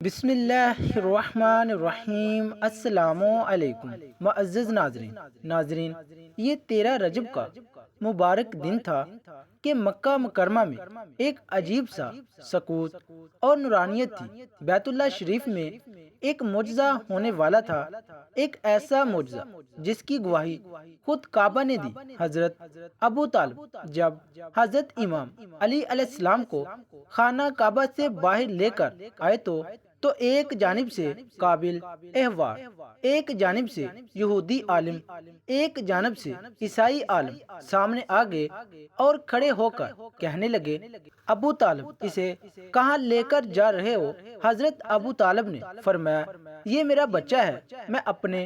بسم اللہ الرحمن الرحیم۔ السلام علیکم معزز ناظرین، یہ 13 رجب کا مبارک دن تھا کہ مکہ مکرمہ میں ایک عجیب سا سکوت اور نورانیت تھی۔ بیت اللہ شریف میں ایک معجزہ ہونے والا تھا، ایک ایسا معجزہ جس کی گواہی خود کعبہ نے دی۔ حضرت ابو طالب جب حضرت امام علی علیہ السلام کو خانہ کعبہ سے باہر لے کر آئے تو ایک جانب سے قابل احوار، ایک جانب سے یہودی عالم، ایک جانب سے عیسائی عالم سامنے آ گئے اور کھڑے ہو کر کہنے لگے، ابو طالب اسے کہاں لے کر جا رہے ہو؟ حضرت ابو طالب نے فرمایا، یہ میرا بچہ ہے، میں اپنے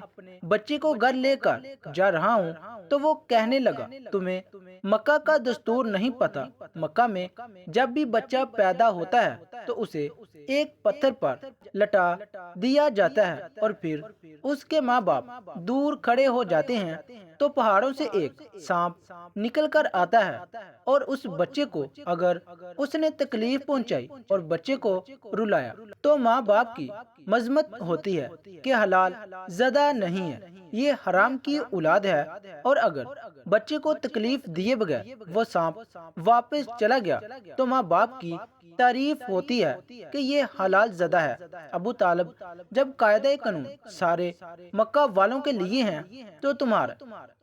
بچے کو گھر لے کر جا رہا ہوں۔ تو وہ کہنے لگا، تمہیں مکہ کا دستور نہیں پتا؟ مکہ میں جب بھی بچہ پیدا ہوتا ہے تو اسے ایک پتھر پر لٹا دیا جاتا ہے اور پھر اس کے ماں باپ دور کھڑے ہو جاتے ہیں تو پہاڑوں سے ایک سانپ نکل کر آتا ہے اور اس بچے کو اگر اس نے تکلیف پہنچائی اور بچے کو رلایا تو ماں باپ کی مذمت ہوتی ہے کہ حلال زدہ نہیں ہے، یہ حرام کی اولاد ہے، اور اگر بچے کو تکلیف دیے بغیر وہ سانپ واپس چلا گیا تو ماں باپ کی تعریف ہوتی ہے کہ یہ حلال زدہ ہے۔ ابو طالب، جب قاعدہ قانون سارے مکہ والوں کے لیے ہیں تو تمہارا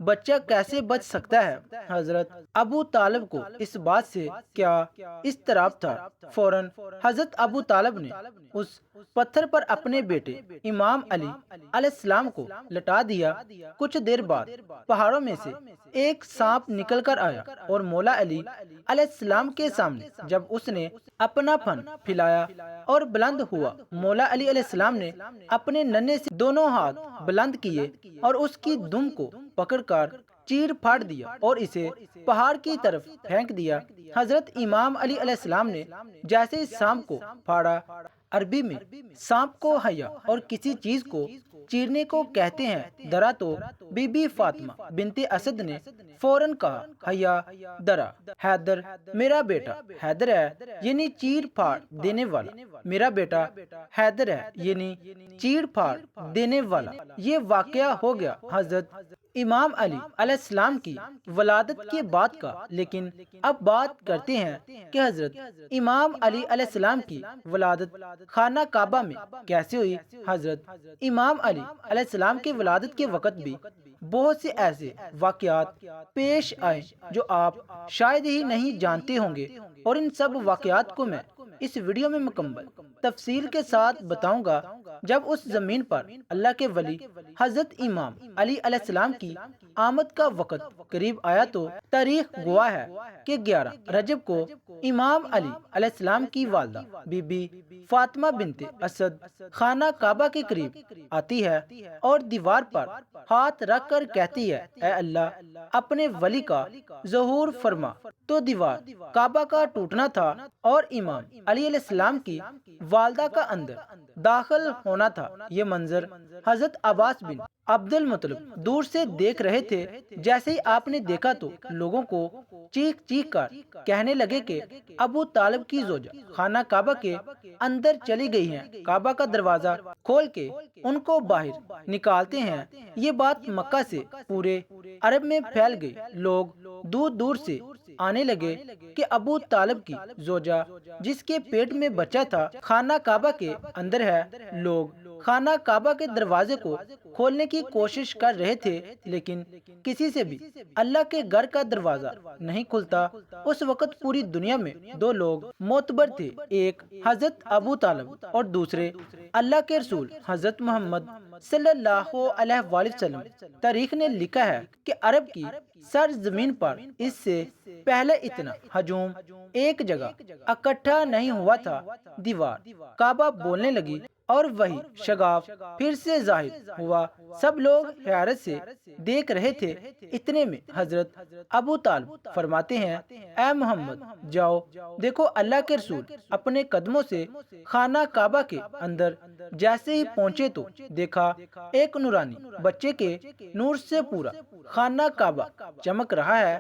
بچہ کیسے بچ سکتا ہے؟ حضرت ابو طالب کو اس بات سے کیا اضطراب تھا، فوراً حضرت ابو طالب نے اس پتھر پر اپنے بیٹے امام علی علیہ السلام کو لٹا دیا۔ کچھ دیر بعد پہاڑوں میں سے ایک سانپ نکل کر آیا اور مولا علی علیہ السلام کے سامنے جب اس نے اپنا پھن پھیلایا اور بلند ہوا، مولا علی علیہ السلام نے اپنے ننھے سے دونوں ہاتھ بلند کیے اور اس کی دم کو پکڑ کر چیر پھاڑ دیا اور اسے پہاڑ کی طرف پھینک دیا۔ حضرت امام علی علیہ السلام نے جیسے اس سانپ کو پھاڑا، عربی میں سانپ کو حیا اور کسی چیز کو چیرنے کو کہتے ہیں، درا تو بی بی فاطمہ بنت اسد نے فوراً کہا، حیا درا، حیدر میرا بیٹا حیدر ہے، یعنی چیر پھاڑ دینے والا، میرا بیٹا حیدر ہے، یعنی چیر پھاڑ دینے والا۔ یہ واقعہ ہو گیا حضرت امام علی علیہ السلام کی ولادت کے بعد کا۔ لیکن اب بات کرتے ہیں کہ حضرت امام علی علیہ السلام کی ولادت خانہ کعبہ میں کیسے ہوئی۔ حضرت امام علی علیہ السلام کی ولادت کے وقت بھی بہت سے ایسے واقعات پیش آئے جو آپ شاید ہی نہیں جانتے ہوں گے، اور ان سب واقعات کو میں اس ویڈیو میں مکمل تفصیل کے ساتھ بتاؤں گا۔ جب اس زمین پر اللہ کے ولی حضرت امام علی علیہ السلام کی آمد کا وقت قریب آیا تو تاریخ گواہ ہے کہ 11 رجب کو امام علی علیہ السلام کی والدہ بی بی فاطمہ بنت اسد خانہ کعبہ کے قریب آتی ہے اور دیوار پر ہاتھ رکھ کر کہتی ہے، اے اللہ اپنے ولی کا ظہور فرما۔ تو دیوار کعبہ کا ٹوٹنا تھا اور امام علی علیہ السلام کی والدہ کا اندر داخل ہونا تھا۔ یہ منظر حضرت عباس بن عبد المطلب دور سے دیکھ رہے تھے۔ جیسے ہی آپ نے دیکھا تو لوگوں کو چیخ چیخ کر کہنے لگے کہ ابو طالب کی زوجہ خانہ کعبہ کے اندر چلی گئی ہیں، کعبہ کا دروازہ کھول کے ان کو باہر نکالتے ہیں۔ یہ بات مکہ سے پورے عرب میں پھیل گئی، لوگ دور دور سے آنے لگے کہ ابو طالب کی زوجہ جس کے پیٹ میں بچہ تھا خانہ کعبہ کے اندر ہے۔ لوگ خانہ کعبہ کے دروازے کو کھولنے کی کوشش کر رہے تھے لیکن کسی سے بھی اللہ کے گھر کا دروازہ نہیں کھلتا۔ اس وقت پوری دنیا میں دو لوگ معتبر تھے، ایک حضرت ابو طالب اور دوسرے اللہ کے رسول حضرت محمد صلی اللہ علیہ وآلہ وسلم۔ تاریخ نے لکھا ہے کہ عرب کی سرزمین پر اس سے پہلے اتنا ہجوم ایک جگہ اکٹھا نہیں ہوا تھا۔ دیوار کعبہ بولنے لگی اور وہی شگاف پھر سے ظاہر ہوا۔ سب لوگ حیرت سے دیکھ رہے تھے۔ اتنے میں حضرت ابو طالب فرماتے ہیں، اے محمد جاؤ دیکھو اللہ کے رسول اپنے قدموں سے خانہ کعبہ کے اندر جیسے ہی پہنچے تو دیکھا ایک نورانی بچے کے نور سے پورا خانہ کعبہ چمک رہا ہے۔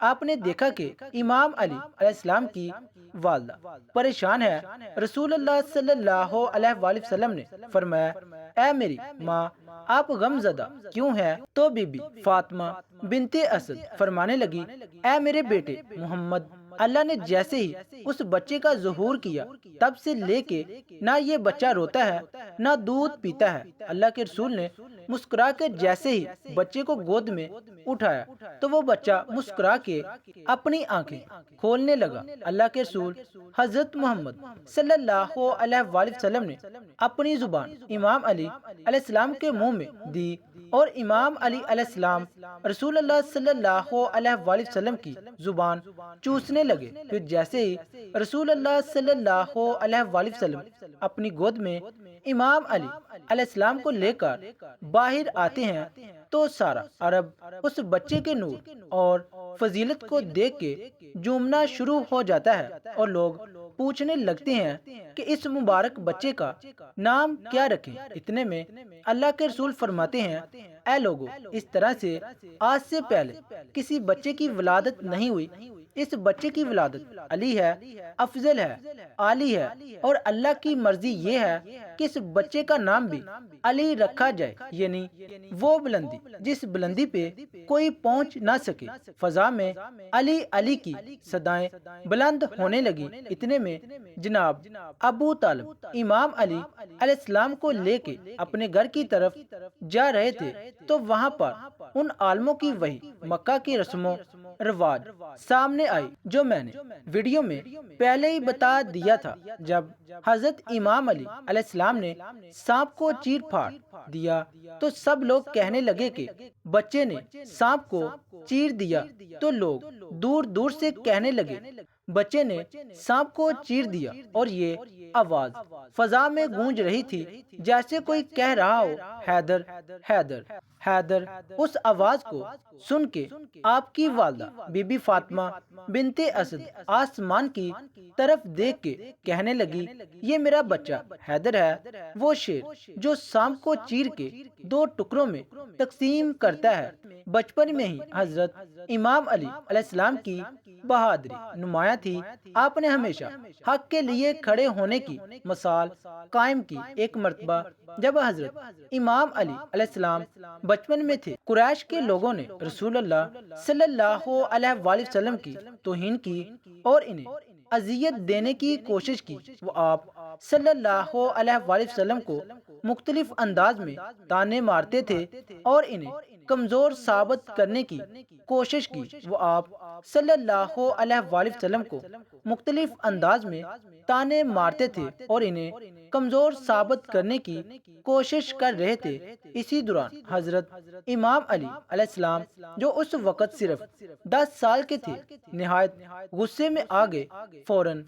آپ نے دیکھا کہ امام علی علیہ السلام کی والدہ پریشان ہے۔ رسول اللہ صلی اللہ علیہ وآلہ وسلم نے فرمایا، اے میری ماں، آپ غم زدہ کیوں ہیں؟ تو بی بی فاطمہ بنت اسد فرمانے لگی، اے میرے بیٹے محمد، اللہ نے جیسے ہی اس بچے کا ظہور کیا تب سے لے کے نہ یہ بچہ روتا ہے نہ دودھ پیتا ہے۔ اللہ کے رسول نے مسکرا کے جیسے ہی بچے کو گود میں اٹھایا تو وہ بچہ مسکرا کے اپنی آنکھیں کھولنے لگا۔ اللہ کے رسول حضرت محمد صلی اللہ علیہ وآلہ وسلم نے اپنی زبان امام علی علیہ السلام کے منہ میں دی اور امام علی علیہ السلام رسول اللہ صلی اللہ علیہ وآلہ وسلم کی زبان چوسنے لگے۔ پھر جیسے ہی رسول اللہ صلی اللہ علیہ وآلہ وسلم اپنی گود میں امام علی علیہ السلام کو لے کر باہر آتے ہیں تو سارا عرب اس بچے کے نور اور فضیلت کو دیکھ کے جھومنا شروع ہو جاتا ہے اور لوگ پوچھنے لگتے ہیں کہ اس مبارک بچے کا نام کیا رکھیں۔ اتنے میں اللہ کے رسول فرماتے ہیں، اے لوگو، اس طرح سے آج سے پہلے کسی بچے کی ولادت نہیں ہوئی۔ اس بچے کی ولادت علی ہے، افضل ہے، عالی ہے، اور اللہ کی مرضی یہ ہے کہ اس بچے کا نام بھی علی رکھا جائے، یعنی وہ بلندی جس بلندی پہ کوئی پہنچ نہ سکے۔ فضا میں علی علی کی صدائیں بلند ہونے لگی۔ اتنے میں جناب ابو طالب امام علی علیہ السلام کو لے کے اپنے گھر کی طرف جا رہے تھے تو وہاں پر ان عالموں کی وہی مکہ کی رسم و رواج سامنے آئی جو میں نے ویڈیو میں پہلے ہی بتا دیا تھا۔ جب حضرت امام علی علیہ السلام نے سانپ کو چیر پھاڑ دیا تو سب لوگ کہنے لگے کہ بچے نے سانپ کو چیر دیا، تو لوگ دور دور سے کہنے لگے بچے نے سانپ کو چیر دیا، اور یہ آواز فضا میں گونج رہی تھی جیسے کوئی کہہ رہا ہو، حیدر حیدر حیدر۔ اس آواز کو سن کے آپ کی والدہ بی بی فاطمہ بنت اسد آسمان کی طرف دیکھ کے کہنے لگی، یہ میرا بچہ حیدر ہے، وہ شیر جو سانپ کو چیر کے 2 ٹکڑوں میں تقسیم کرتا ہے۔ بچپن میں ہی حضرت امام علی علیہ السلام کی بہادری نمایاں تھی۔ آپ نے ہمیشہ حق کے لیے کھڑے ہونے کی مثال قائم کی۔ ایک مرتبہ جب حضرت امام علی علیہ السلام بچپن میں تھے، قریش کے لوگوں نے رسول اللہ صلی اللہ علیہ وآلہ وسلم کی توہین کی اور انہیں اذیت دینے کی کوشش کی۔ وہ آپ صلی اللہ علیہ وآلہ وسلم کو مختلف انداز میں تانے مارتے تھے اور انہیں کمزور ثابت کرنے کی کوشش کی۔ وہ آپ صلی اللہ علیہ وآلہ وسلم کو مختلف انداز میں تانے مارتے تھے اور انہیں کمزور ثابت کرنے کی کوشش کر رہے تھے۔ اسی دوران حضرت امام علی علیہ السلام جو اس وقت صرف 10 سال کے تھے، نہایت غصے میں آ گئے۔ فوراً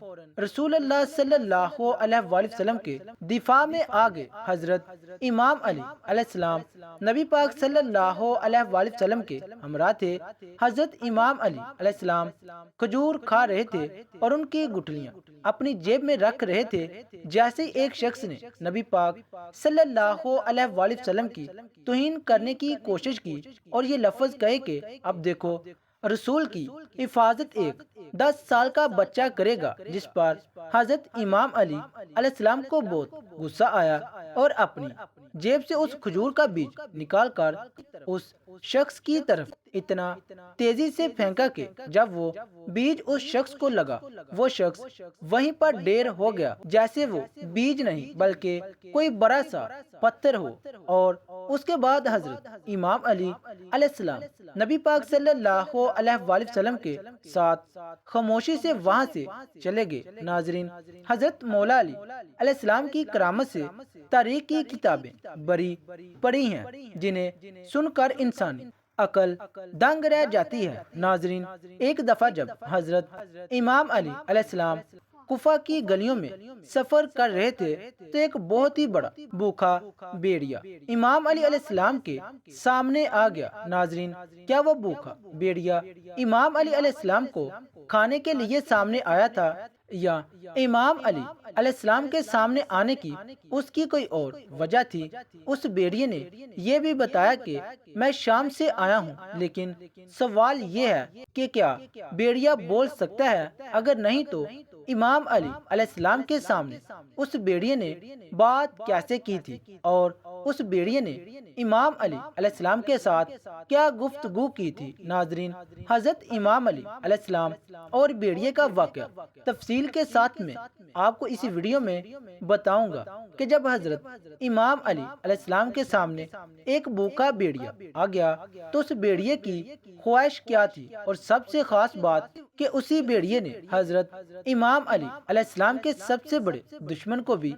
رسول اللہ صلی اللہ علیہ وآلہ وسلم کے دفاع میں آ گئے۔ حضرت امام علی علیہ السلام نبی پاک صلی اللہ علیہ وآلہ وسلم کے ہمراہ تھے۔ حضرت امام علی علیہ السلام کھجور کھا رہے تھے اور ان کی گٹھلیاں اپنی جیب میں رکھ رہے تھے، جیسے ایک شخص نے نبی پاک صلی اللہ علیہ وآلہ وسلم کی توہین کرنے کی کوشش کی اور یہ لفظ کہے کہ اب دیکھو رسول کی حفاظت ایک 10 سال کا بچہ کرے گا، جس پر حضرت امام علی علیہ السلام کو بہت غصہ آیا اور اپنی جیب سے اس کھجور کا بیج نکال کر اس شخص کی طرف اتنا تیزی سے پھینکا کہ جب وہ بیج اس شخص کو لگا، وہ شخص وہیں پر ڈیر ہو گیا جیسے وہ بیج نہیں بلکہ کوئی بڑا سا پتھر ہو۔ اور اس کے بعد حضرت امام علی علیہ السلام نبی پاک صلی اللہ علیہ وآلہ وسلم کے ساتھ خاموشی سے وہاں سے چلے گئے۔ ناظرین، حضرت مولا علی علیہ السلام کی کرامت سے تاریخ کی کتابیں بری پڑی ہیں جنہیں سن کر انسانی عقل دنگ رہ جاتی ہے۔ ناظرین، ایک دفعہ جب حضرت امام علی علیہ السلام کوفہ کی گلیوں میں سفر کر رہے تھے تو ایک بہت ہی بڑا بھوکا بھیڑیا امام علی علیہ السلام کے سامنے آ گیا۔ ناظرین، کیا وہ بھوکا بھیڑیا امام علی علیہ السلام کو کھانے کے لیے سامنے آیا تھا؟ یا امام علی علیہ السلام کے سامنے آنے کی اس کی کوئی اور وجہ تھی؟ اس بھیڑیے نے یہ بھی بتایا کہ میں شام سے آیا ہوں، لیکن سوال یہ ہے کہ کیا بھیڑیا بول سکتا ہے؟ اگر نہیں تو امام علی علیہ السلام کے سامنے اس بھیڑیے نے بات کیسے کی تھی، اور اس بھیڑیے نے امام علی علیہ السلام کے ساتھ کیا گفتگو کی تھی؟ ناظرین، حضرت امام علی علیہ السلام اور بھیڑیے کا واقعہ تفصیل کے ساتھ میں آپ کو اسی ویڈیو میں بتاؤں گا کہ جب حضرت امام علی علیہ السلام کے سامنے ایک بھوکا بھیڑیا آ گیا تو اس بھیڑیے کی خواہش کیا تھی، اور سب سے خاص بات کہ اسی بھیڑیے نے حضرت امام علی علیہ السلام کے سب سے بڑے دشمن کو بھی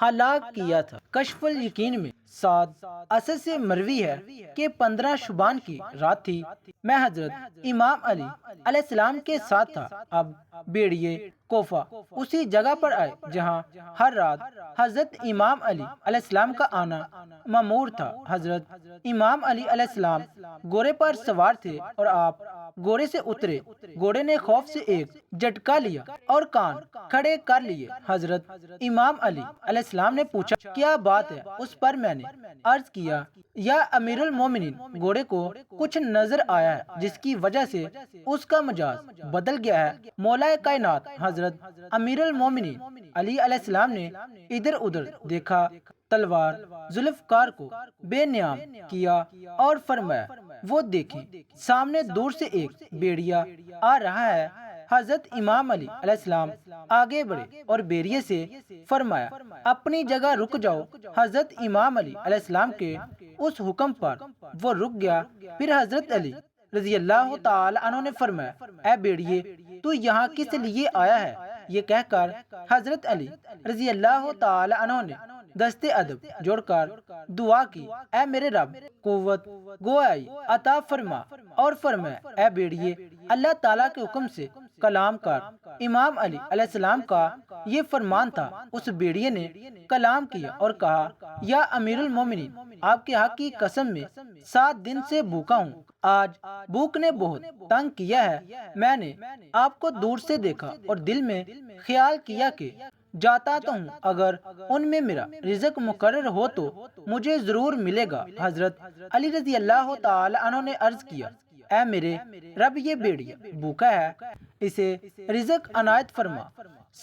ہلاک کیا تھا۔ کشف الیقین میں سعد اثر سے مروی ہے کہ 15 شعبان کی رات تھی، میں حضرت امام علی علیہ السلام کے ساتھ تھا۔ اب بھیڑیے کوفہ اسی جگہ پر آئے جہاں ہر رات حضرت امام علی علیہ السلام کا آنا معمور تھا۔ حضرت امام علی علیہ السلام گھوڑے پر سوار تھے اور آپ گھوڑے سے اترے۔ گھوڑے نے خوف سے ایک جھٹکا لیا اور کان کھڑے کر لیے۔ حضرت امام علی علیہ السلام نے پوچھا، کیا بات ہے؟ اس پر میں نے عرض کیا، یا امیر المومنین، گھوڑے کو کچھ نظر آیا ہے جس کی وجہ سے اس کا مجاز بدل گیا ہے۔ مولا کائنات حضرت امیر المومنین علی علیہ السلام نے ادھر ادھر دیکھا، تلوار ذوالفقار کو بے نیام کیا اور فرمایا، وہ دیکھیں سامنے دور سے ایک بھیڑیا آ رہا ہے۔ حضرت امام علی علیہ السلام آگے بڑھے اور بھیڑیے سے فرمایا، اپنی جگہ رک جاؤ۔ حضرت امام علی علیہ السلام کے اس حکم پر وہ رک گیا۔ پھر حضرت علی رضی اللہ تعالی عنہ نے فرمایا، اے بھیڑیے، تو یہاں کس لیے آیا ہے؟ یہ کہہ کر حضرت علی رضی اللہ تعالی عنہ نے دست ادب جوڑ کر دعا کی، اے میرے رب، قوت گویائی عطا فرما، اور فرمایا، اے بھیڑیے، اللہ تعالیٰ کے حکم سے کلام کر۔ امام علی علیہ السلام کا یہ فرمان تھا۔ اس بھیڑیے نے کلام کیا اور کہا، یا امیر المومنین، آپ کے حق کی قسم میں 7 دن سے بھوکا ہوں۔ آج بھوک نے بہت تنگ کیا ہے۔ میں نے آپ کو دور سے دیکھا اور دل میں خیال کیا کہ جاتا تو ہوں، اگر ان میں میرا رزق مقرر ہو تو مجھے ضرور ملے گا۔ حضرت علی رضی اللہ تعالی عنہ نے عرض کیا، اے میرے رب، یہ بھیڑیا بھوکا ہے، اسے رزق عنایت فرما۔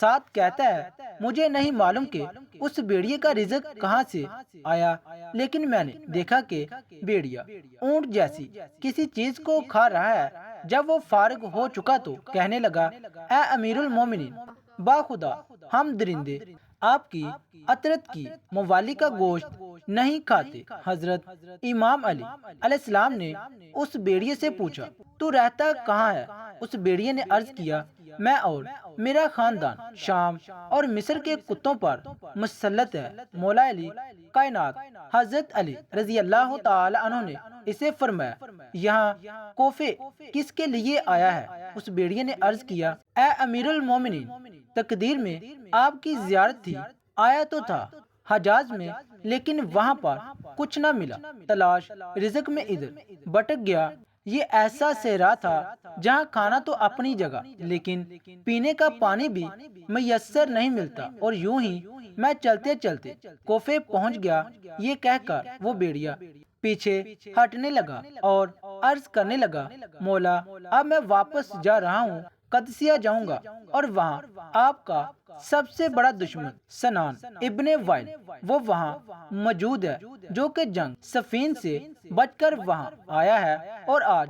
ساتھ کہتا ہے، مجھے نہیں معلوم کہ اس بھیڑیے کا رزق کہاں سے آیا، لیکن میں نے دیکھا کہ بھیڑیا اونٹ جیسی کسی چیز کو کھا رہا ہے۔ جب وہ فارغ ہو چکا تو کہنے لگا، اے امیر المومنین، با خدا ہم درندے آپ کی اطرت کی موالی کا گوشت نہیں کھاتے۔ حضرت امام علی علیہ السلام نے اس بھیڑیے سے پوچھا، تو رہتا کہاں ہے؟ اس بھیڑیے نے عرض کیا، میں اور میرا خاندان شام اور مصر کے کتوں پر مسلط ہے۔ مولا علی کائنات حضرت علی رضی اللہ تعالی عنہ نے اسے فرمایا، یہاں کوفے کس کے لیے آیا ہے؟ اس بھیڑیے نے عرض کیا، اے امیر المومنین، تقدیر میں آپ کی زیارت تھی، آیا تو تھا حجاز میں، لیکن وہاں پر کچھ نہ ملا، تلاش رزق میں ادھر بھٹک گیا۔ یہ ایسا صحرا تھا جہاں کھانا تو اپنی جگہ، لیکن پینے کا پانی بھی میسر نہیں ملتا، اور یوں ہی میں چلتے چلتے کوفے پہنچ گیا۔ یہ کہہ کر وہ بھیڑیا پیچھے ہٹنے لگا اور عرض کرنے لگا، مولا، اب میں واپس جا رہا ہوں، قدسیہ جاؤں گا، اور وہاں آپ کا سب سے بڑا دشمن سنان ابن وائل وہ وہاں موجود ہے، جو کہ جنگ صفین سے بچ کر وہاں آیا ہے، اور آج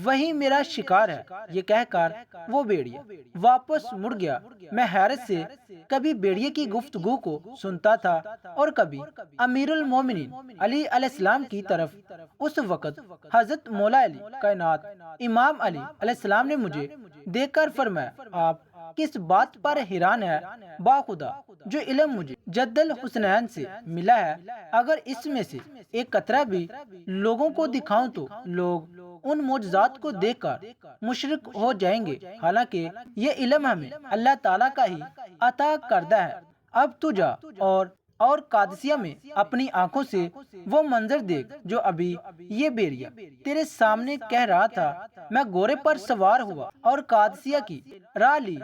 وہی میرا شکار ہے۔ یہ کہہ کر وہ بھیڑیا واپس مڑ گیا۔ میں حیرت سے کبھی بھیڑیے کی گفتگو کو سنتا تھا اور کبھی امیر المومنین علی علیہ السلام کی طرف۔ اس وقت حضرت مولا علی کائنات امام علی علیہ السلام نے مجھے دیکھ کر فرمایا، آپ کس بات پر حیران ہے؟ با خدا، جو علم مجھے جد الحسنین سے ملا ہے، اگر اس میں سے ایک قطرہ بھی لوگوں کو دکھاؤں تو لوگ ان معجزات کو دیکھ کر مشرک ہو جائیں گے، حالانکہ یہ علم ہمیں اللہ تعالیٰ کا ہی عطا کردہ ہے۔ اب تو جا اور قادسیہ میں اپنی آنکھوں سے وہ منظر دیکھ جو ابھی یہ بھیڑیا تیرے سامنے کہہ رہا تھا۔ میں گھوڑے پر سوار ہوا اور قادسیہ کی راہ لی۔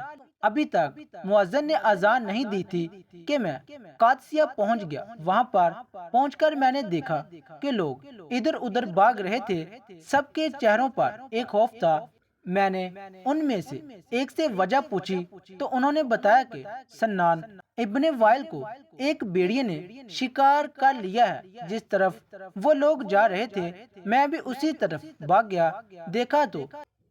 ابھی تک مؤذن نے اذان نہیں دی تھی کہ میں قادسیہ پہنچ گیا۔ وہاں پر پہنچ کر میں نے دیکھا کہ لوگ ادھر ادھر بھاگ رہے تھے، سب کے چہروں پر ایک خوف تھا۔ میں نے ان میں سے ایک سے وجہ پوچھی تو انہوں نے بتایا کہ سنان ابن وائل کو ایک بھیڑیے نے شکار کر لیا ہے۔ جس طرف وہ لوگ جا رہے تھے میں بھی اسی طرف بھاگ گیا، دیکھا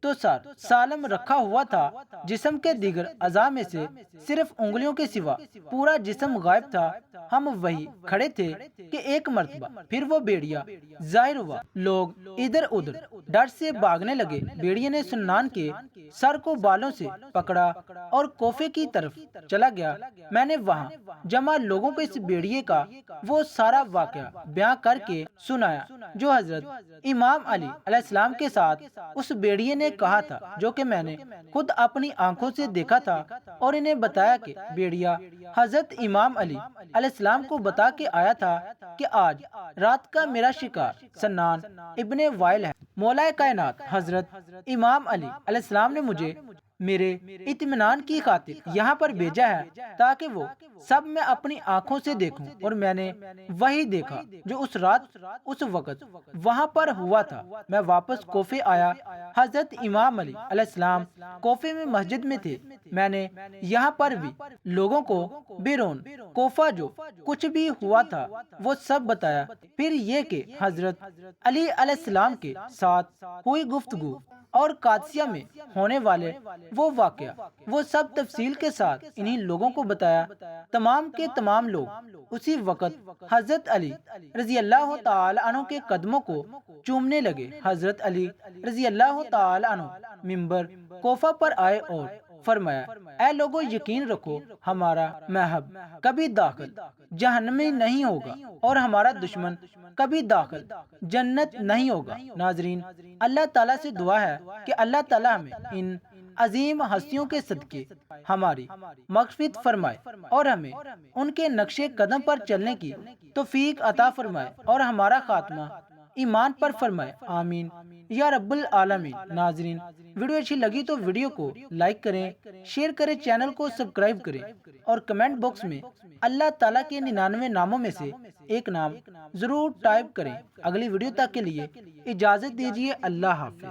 تو سر سالم رکھا ہوا تھا، جسم کے دیگر اعضاء میں سے صرف انگلیوں کے سوا پورا جسم غائب تھا۔ ہم وہی کھڑے تھے کہ ایک مرتبہ پھر وہ بھیڑیا ظاہر ہوا، لوگ ادھر ادھر ڈر سے بھاگنے لگے۔ بھیڑیے نے سنان کے سر کو بالوں سے پکڑا اور کوفے کی طرف چلا گیا۔ میں نے وہاں جمع لوگوں کو اس بھیڑیے کا وہ سارا واقعہ بیان کر کے سنایا جو حضرت امام علی علیہ السلام کے ساتھ اس بھیڑیے نے کہا تھا، جو کہ میں نے خود اپنی آنکھوں سے دیکھا تھا، اور انہیں بتایا کہ بھیڑیا حضرت امام علی علیہ السلام کو بتا کے آیا تھا کہ آج رات کا میرا شکار سنان ابن وائل ہے۔ مولا کائنات حضرت امام علی علیہ السلام نے مجھے میرے اطمینان کی خاطر یہاں پر بھیجا ہے تاکہ وہ سب میں اپنی آنکھوں سے دیکھوں، اور میں نے وہی دیکھا جو اس رات اس وقت وہاں پر ہوا تھا۔ میں واپس کوفے آیا۔ حضرت امام علی علیہ السلام کوفے میں مسجد میں تھے۔ میں نے یہاں پر بھی لوگوں کو بیرون کوفہ جو کچھ بھی ہوا تھا وہ سب بتایا، پھر یہ کہ حضرت علی علیہ السلام کے ساتھ ہوئی گفتگو اور قادسیہ میں ہونے والے وہ واقعہ، وہ سب تفصیل کے ساتھ انہی لوگوں کو بتایا۔ تمام کے تمام لوگ اسی وقت حضرت علی رضی اللہ تعالی عنہ کے قدموں کو چومنے لگے۔ حضرت علی رضی اللہ تعالی عنہ منبر کوفہ پر آئے اور فرمایا، اے لوگو یقین رکھو ہمارا محب کبھی داخل جہنم میں نہیں ہوگا اور ہمارا دشمن کبھی داخل جنت نہیں ہوگا۔ ناظرین، اللہ تعالیٰ سے دعا ہے کہ اللہ تعالیٰ ہمیں ان عظیم ہستیوں کے صدقے ہماری مغفرت فرمائے اور ہمیں ان کے نقش قدم پر چلنے کی توفیق عطا فرمائے اور ہمارا خاتمہ ایمان پر فرمائے، آمین یا رب العالمین۔ ناظرین، ویڈیو اچھی لگی تو ویڈیو کو لائک کریں، شیئر کریں، چینل کو سبسکرائب کریں اور کمنٹ باکس میں اللہ تعالیٰ کے 99 ناموں میں سے ایک نام ضرور ٹائپ کریں۔ اگلی ویڈیو تک کے لیے اجازت دیجیے، اللہ حافظ۔